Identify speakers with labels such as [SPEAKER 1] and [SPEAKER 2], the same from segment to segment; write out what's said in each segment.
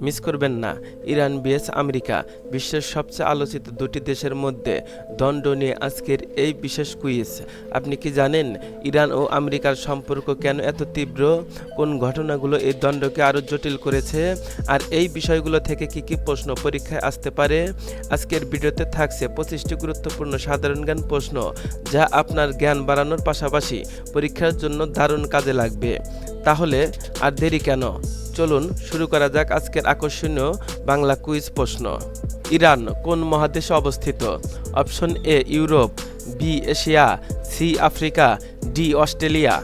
[SPEAKER 1] Miss করবেন না। Iran vs America, বিশ্বের সবচেয়ে আলোচিত দুটি দেশের মধ্যে দ্বন্দ্ব নিয়ে আজকের এই বিশেষ কুইজ। আপনি কি জানেন ইরান ও আমেরিকার সম্পর্ক কেন এত তীব্র? কোন ঘটনাগুলো এই দ্বন্দ্বকে আরও জটিল করেছে? আর এই বিষয়গুলো থেকে কি কি প্রশ্ন পরীক্ষায় আসতে পারে? আজকের ভিডিওতে থাকছে 25টি গুরুত্বপূর্ণ সাধারণ জ্ঞান প্রশ্ন, যা আপনার জ্ঞান বাড়ানোর পাশাপাশি পরীক্ষার জন্য দারুণ কাজে লাগবে। তাহলে আর দেরি কেন, চলুন শুরু করা যাক আজকের আকর্ষণীয় বাংলা কুইজ প্রশ্ন। ইরান কোন মহাদেশে অবস্থিত? Option A Europe, B Asia, C Africa, D Australia.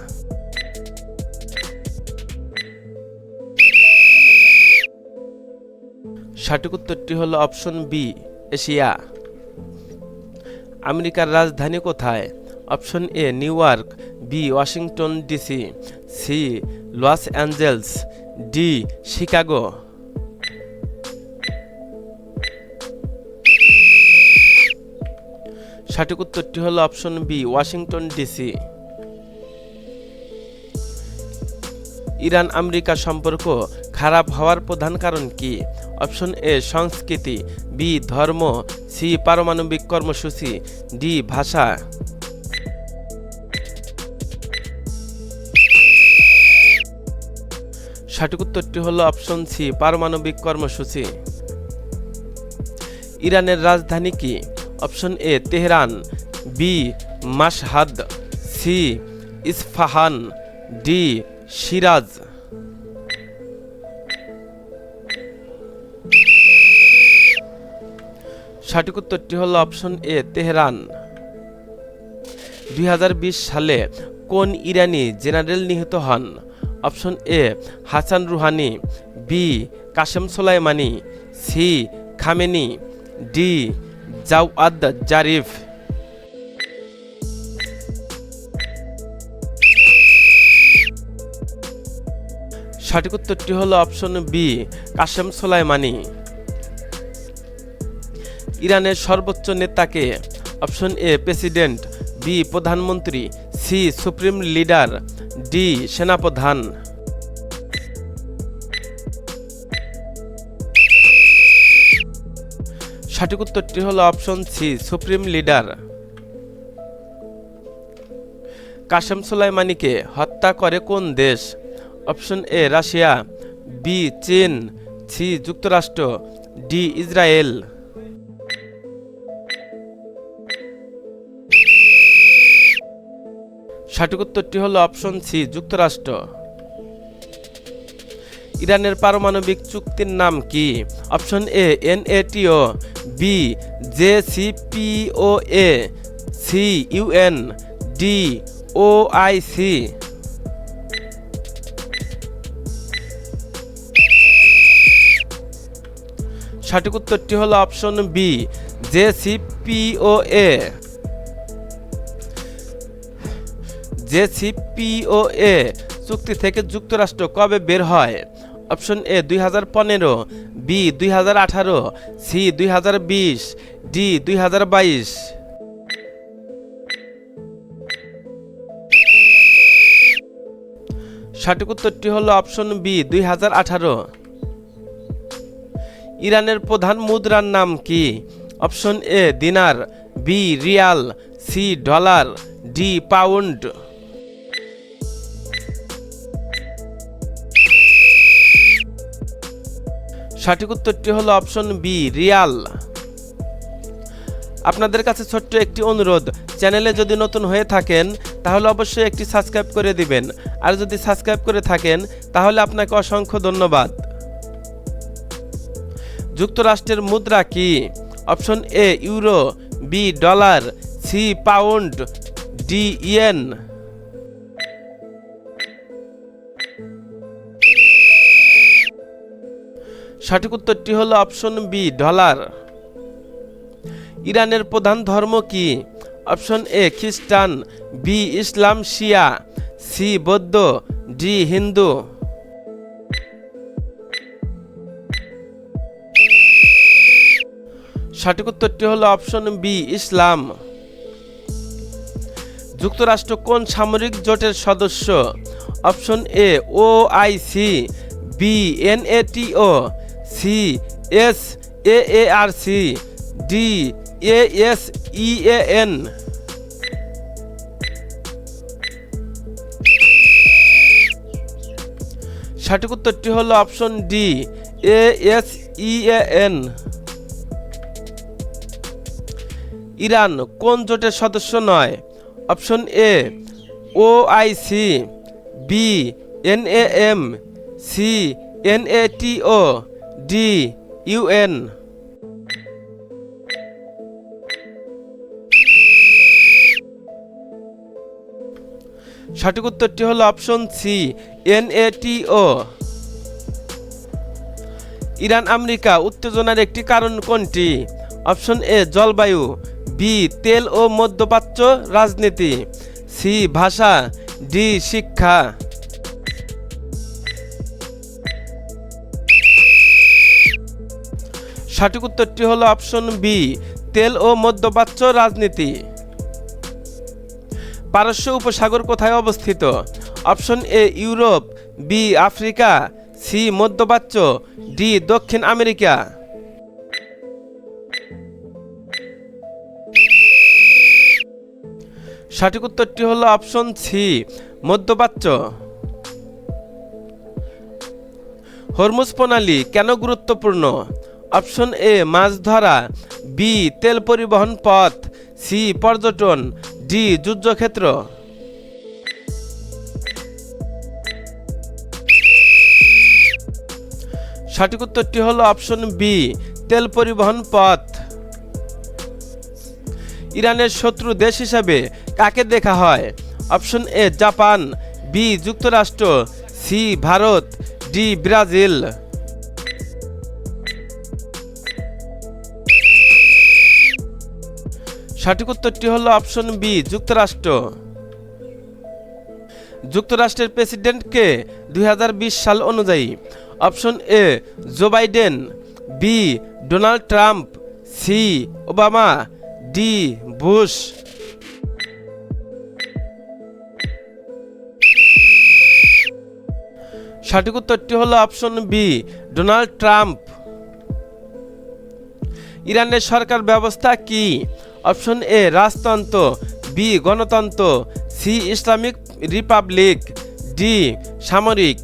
[SPEAKER 1] সঠিক উত্তরটি হলো অপশন বি এশিয়া। আমেরিকার রাজধানী কোথায়? Option A New York, B Washington DC, C Los Angeles, D Chicago. সঠিক উত্তরটি হলো option B Washington DC. Iran America সম্পর্ক খারাপ হওয়ার প্রধান কারণ কি? অপশন এ সংস্কৃতি, বি ধর্ম, সি পারমাণবিক কর্মসূচি, ডি ভাষা। সঠিক উত্তরটি হলো অপশন সি পারমাণবিক কর্মসূচি। ইরানের রাজধানী কি? Option A Tehran, B Mashhad, C Isfahan, D Shiraz. সঠিক উত্তরটি হলো অপশন এ তেহরান। 2020 সালে কোন ইরানি জেনারেল নিহত হন? Option A Hassan Rouhani, B Qasem Soleimani, C Khamenei, D Javad Zarif. সঠিক উত্তরটি হলো অপশন বি কাসেম সোলাইমানি। ইরানের সর্বোচ্চ নেতাকে? অপশন এ প্রেসিডেন্ট, বি প্রধানমন্ত্রী, সি সুপ্রিম লিডার, ডি সেনাপ্রধান। সঠিক উত্তরটি হলো option C supreme leader. Qasem সোলাইমানিকে হত্যা করে কোন দেশ? অপশন এ রাশিয়া, বি চীন, সি যুক্তরাষ্ট্র, ডি ইসরায়েল। সঠিক উত্তরটি হলো অপশন সি যুক্তরাষ্ট্র। ইরানের পারমাণবিক চুক্তির নাম কি? Option A NATO, B JCPOA, C UN, D OIC। সঠিক উত্তরটি হলো অপশন বি JCPOA। JCPOA চুক্তি থেকে যুক্তরাষ্ট্র কবে বের হয়? Option A 2015, B 2018, C 2020, D 2022। সঠিক উত্তরটি হলো অপশন বি 2018। ইরানের প্রধান মুদ্রার নাম কি? Option A dinar, B riyal, C dollar, D pound. সঠিক উত্তরটি হলো অপশন বি রিয়াল। আপনাদের কাছে ছোট্ট একটি অনুরোধ, চ্যানেলে যদি নতুন হয়ে থাকেন তাহলে অবশ্যই একটি সাবস্ক্রাইব করে দিবেন, আর যদি সাবস্ক্রাইব করে থাকেন তাহলে আপনাকে অসংখ্য ধন্যবাদ। যুক্তরাষ্ট্রের মুদ্রা কি? Option A euro, B dollar, C pound, D yen. সঠিক উত্তরটি হলো অপশন বি ডলার। ইরানের প্রধান ধর্ম কি? অপশন এ খ্রিস্টান, বি ইসলাম শিয়া, সি বৌদ্ধ, ডি হিন্দু। সঠিক উত্তরটি হলো অপশন বি ইসলাম। যুক্তরাষ্ট্র কোন সামরিক জোটের সদস্য? Option A OIC, B NATO, C S A A R C, D A S E A N. সঠিক উত্তরটি হলো option D A S E A N. Iran কোন জোটের সদস্য নয়? Option A OIC, B NAM, C NATO, D UN. সঠিক উত্তরটি হলো option C NATO. Iran America উত্তেজনার একটি কারণ কোনটি? অপশন এ জলবায়ু, বি তেল ও মধ্যপ্রাচ্য রাজনীতি, সি ভাষা, ডি শিক্ষা। সঠিক উত্তরটি হলো অপশন বি তেল ও মধ্যপ্রাচ্য রাজনীতি। পারস্য উপসাগর কোথায় অবস্থিত? Option A Europe, B Africa, C মধ্যপ্রাচ্য, ডি দক্ষিণ আমেরিকা। সঠিক উত্তরটি হলো অপশন সি মধ্যপ্রাচ্য। হরমুজ প্রণালী কেন গুরুত্বপূর্ণ? অপশন এ মাছ ধরা, বি তেল পরিবহন পথ, সি পর্যটন, ডি যুদ্ধক্ষেত্র। সঠিক উত্তরটি হলো অপশন বি তেল পরিবহন পথ। ইরানের শত্রু দেশ হিসাবে কাকে দেখা হয়? অপশন এ জাপান, বি যুক্তরাষ্ট্র, সি ভারত, ডি ব্রাজিল। সঠিক উত্তরটি হলো অপশন বি যুক্তরাষ্ট্র। যুক্তরাষ্ট্রের প্রেসিডেন্ট কে 2020 সাল অনুযায়ী? Option A Joe Biden, B Donald Trump, C Obama, D Bush. সঠিক উত্তরটি হলো অপশন বি ডোনাল্ড ট্রাম্প। ইরানের সরকার ব্যবস্থা কি? অপশন এ রাজতন্ত্র, বি গণতন্ত্র, সি ইসলামিক রিপাবলিক, ডি সামরিক।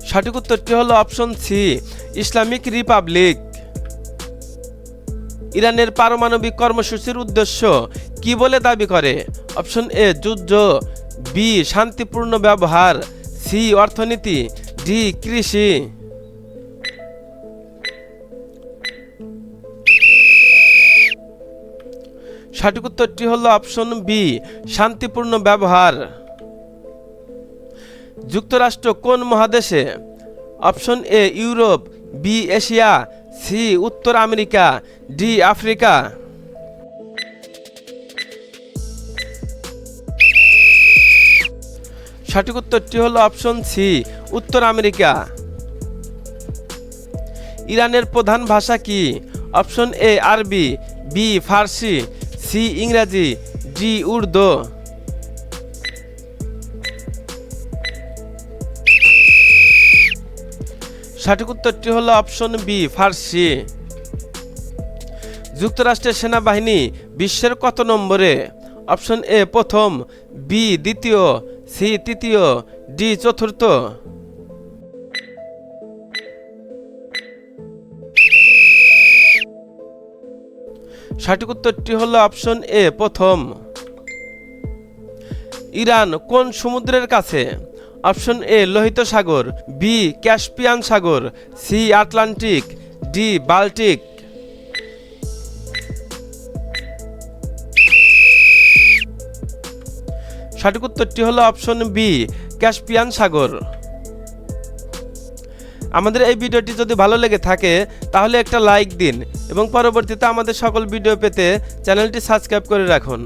[SPEAKER 1] সঠিক উত্তরটি হলো অপশন সি ইসলামিক রিপাবলিক। ইরানের পারমাণবিক কর্মসূচির উদ্দেশ্য কি বলে দাবি করে? অপশন এ যুদ্ধ, বি শান্তিপূর্ণ ব্যবহার, সি অর্থনীতি, ডি কৃষি। সঠিক উত্তরটি হলো অপশন বি শান্তিপূর্ণ ব্যবহার। যুক্তরাষ্ট্র কোন মহাদেশে? Option A Europe, B Asia, C উত্তর আমেরিকা, ডি আফ্রিকা। সঠিক উত্তরটি হলো অপশন সি উত্তর আমেরিকা। ইরানের প্রধান ভাষা কি? অপশন এ আরবি, বি ফার্সি, সি ইংরাজি, ডি উর্দু। সঠিক উত্তরটি হলো অপশন বি ফার্সি। যুক্তরাষ্ট্রের সেনাবাহিনী বিশ্বের কত নম্বরে? অপশন এ প্রথম, বি দ্বিতীয়, সি তৃতীয়, ডি চতুর্থ। সঠিক উত্তরটি হলো অপশন এ প্রথম। ইরান কোন সমুদ্রের কাছে? অপশন এ লোহিত সাগর, বি ক্যাস্পিয়ান সাগর, সি আটলান্টিক, ডি বাল্টিক। সঠিক উত্তরটি হলো অপশন বি ক্যাস্পিয়ান সাগর। আমাদের এই ভিডিওটি যদি ভালো লেগে থাকে তাহলে একটা লাইক দিন এবং পরবর্তীতে আমাদের সকল ভিডিও পেতে চ্যানেলটি সাবস্ক্রাইব করে রাখুন।